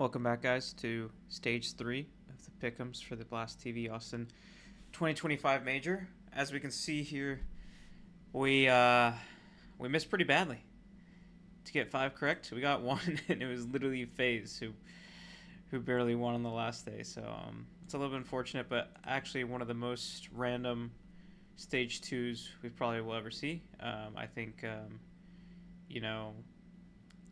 Welcome back, guys, to Stage 3 of the Pick'ems for the Blast TV Austin 2025 Major. As we can see here, we missed pretty badly. To get 5 correct, we got 1, and it was literally FaZe who barely won on the last day. So it's a little bit unfortunate, but actually one of the most random Stage 2s we probably will ever see. I think, you know,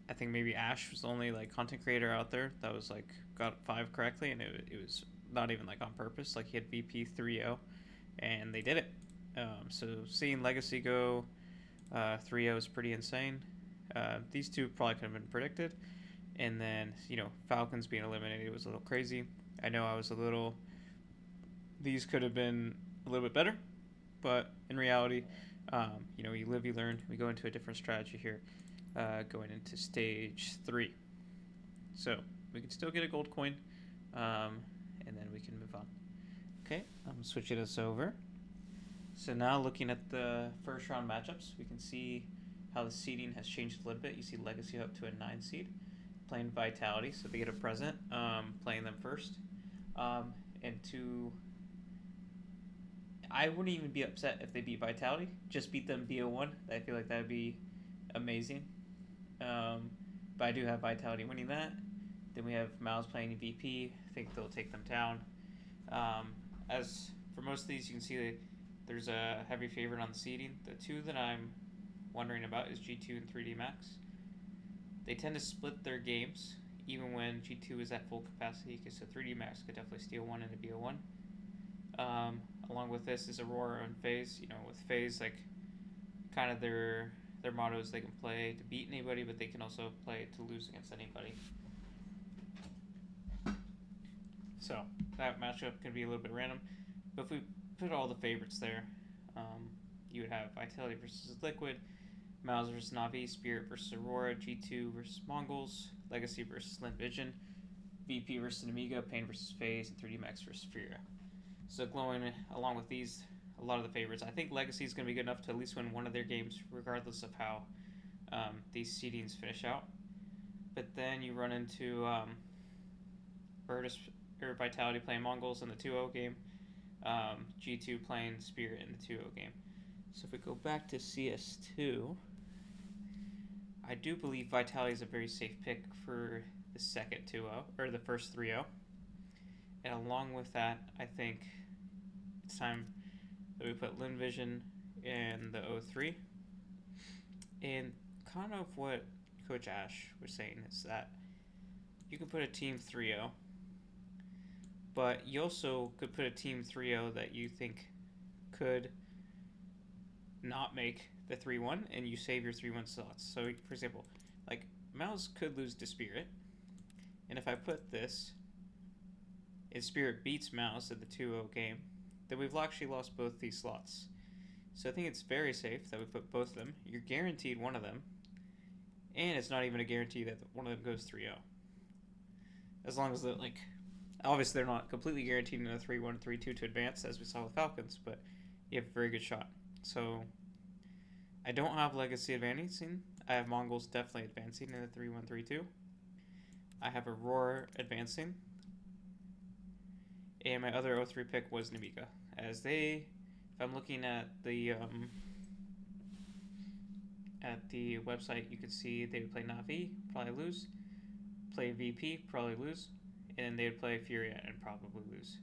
I think maybe Ash was the only like content creator out there that was like got 5 correctly, and it was not even like on purpose. Like he had VP 3-0, and they did it. So seeing Legacy go 3-0 is pretty insane. These two probably could have been predicted, and then Falcons being eliminated was a little crazy. I know I was a little. These could have been a little bit better, but in reality, you live, you learn. We go into a different strategy here, going into stage 3. So we can still get a gold coin, and then we can move on. Okay, I'm switching this over. So now looking at the first round matchups, we can see how the seeding has changed a little bit. You see Legacy up to a 9 seed, playing Vitality, so they get a present, playing them first. And to I wouldn't even be upset if they beat Vitality. Just beat them BO1. I feel like that would be amazing. But I do have Vitality winning that. Then we have Miles playing VP. I think they'll take them down. As for most of these, you can see that there's a heavy favorite on the seeding. The two that I'm wondering about is G2 and 3D Max. They tend to split their games even when G2 is at full capacity, because so 3D Max could definitely steal one in a BO1. Along with this is Aurora and FaZe. With FaZe, like, kind of their motto is they can play to beat anybody, but they can also play to lose against anybody. So that matchup can be a little bit random. But if we put all the favorites there, you would have Vitality versus Liquid, Miles versus Navi, Spirit versus Aurora, G2 versus Mongols, Legacy versus Lint Vision, VP versus Amiga, Pain versus FaZe, and 3D Max versus Furia. So going along with these, a lot of the favorites. I think Legacy is going to be good enough to at least win one of their games, regardless of how these seedings finish out. But then you run into Virtus or Vitality playing Mongols in the 2-0 game, G2 playing Spirit in the 2-0 game. So if we go back to CS2, I do believe Vitality is a very safe pick for the second 2-0, or the first 3-0. And along with that, I think it's time that we put Lin Vision in the 0-3. And kind of what Coach Ash was saying is that you can put a team 3-0, but you also could put a team 3-0 that you think could not make the 3-1, and you save your 3-1 slots. So, for example, like, Mouse could lose to Spirit, and if I put this, and Spirit beats Mouse in the 2-0 game, then we've actually lost both these slots. So I think it's very safe that we put both of them. You're guaranteed one of them, and it's not even a guarantee that one of them goes 3-0. As long as obviously they're not completely guaranteed in a 3-1, 3-2 to advance, as we saw with Falcons, but you have a very good shot. So I don't have Legacy advancing. I have Mongols definitely advancing in the 3-1, 3-2. I have Aurora advancing. And my other 0-3 pick was Namiga. If I'm looking at the website, you can see they would play Navi, probably lose. Play VP, probably lose. And then they would play Furia and probably lose.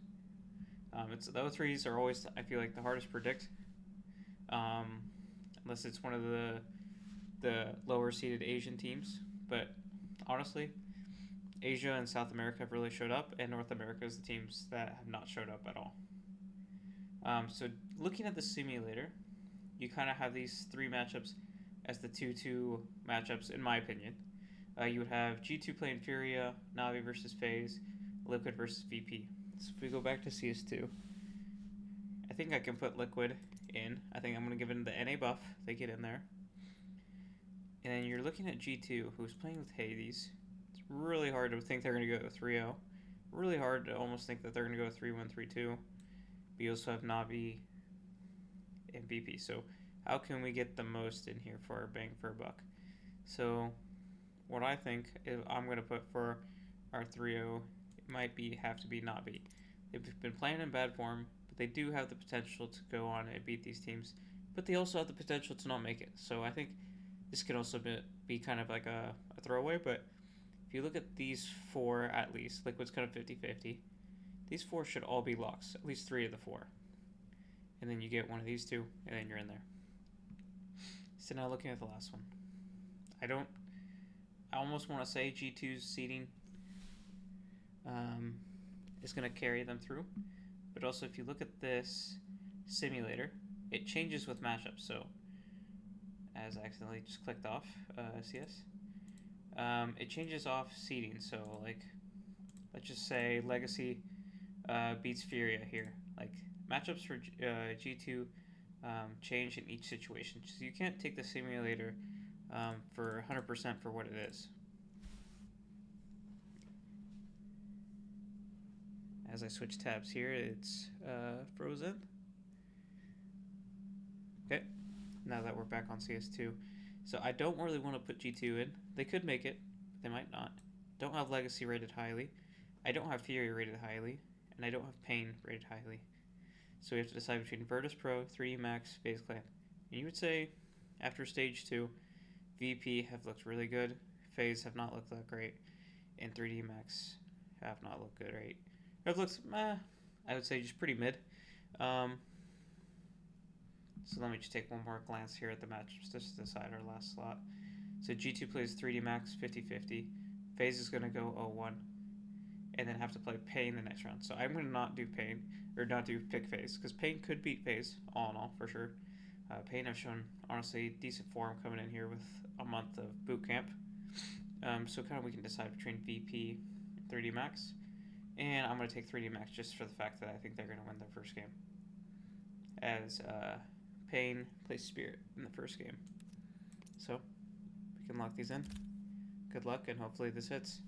The 0-3s are always, I feel like, the hardest to predict. Unless it's one of the lower seeded Asian teams. But honestly, Asia and South America have really showed up, and North America is the teams that have not showed up at all. So looking at the simulator, you kind of have these 3 matchups as the 2-2 matchups, in my opinion. You would have G2 playing Furia, Navi versus FaZe, Liquid versus VP. So if we go back to CS2, I think I can put Liquid in. I think I'm going to give it the NA buff. They get in there. And then you're looking at G2, who's playing with Hades. Really hard to think they're going to go 3-0. Really hard to almost think that they're going to go 3-1, 3-2. But you also have Navi and VP. So how can we get the most in here for our bang for a buck? So what I think is I'm going to put for our 3-0, it might have to be not beat. They've been playing in bad form, but they do have the potential to go on and beat these teams. But they also have the potential to not make it. So I think this could also be kind of like a throwaway. But if you look at these four, at least, Liquid's kind of 50-50. These four should all be locks, at least 3 of the 4. And then you get one of these 2, and then you're in there. So now looking at the last one. I almost want to say G2's seeding is going to carry them through. But also, if you look at this simulator, it changes with matchups. So, as I accidentally just clicked off CS, it changes off seeding. So, like, let's just say Legacy beats Furia here. Like, matchups for G2 change in each situation. So you can't take the simulator for 100% for what it is. As I switch tabs here, it's frozen. Okay, now that we're back on CS2. So I don't really want to put G2 in. They could make it, but they might not. Don't have Legacy rated highly. I don't have Fury rated highly. And I don't have Pain rated highly. So we have to decide between Virtus Pro, 3D Max, FaZe Clan. And you would say, after Stage 2, VP have looked really good, FaZe have not looked that great, and 3D Max have not looked good, right? Have looked, I would say just pretty mid. So let me just take one more glance here at the matchups just to decide our last slot. So G2 plays 3D Max 50-50. FaZe is going to go 0-1. And then have to play Pain the next round. So I'm going to not do Pain, or not do pick FaZe, because Pain could beat FaZe, all in all, for sure. Pain have shown, honestly, decent form coming in here with a month of boot camp. So kind of we can decide between VP and 3D Max. And I'm going to take 3D Max just for the fact that I think they're going to win their first game. As Pain plays Spirit in the first game. So we can lock these in. Good luck, and hopefully this hits.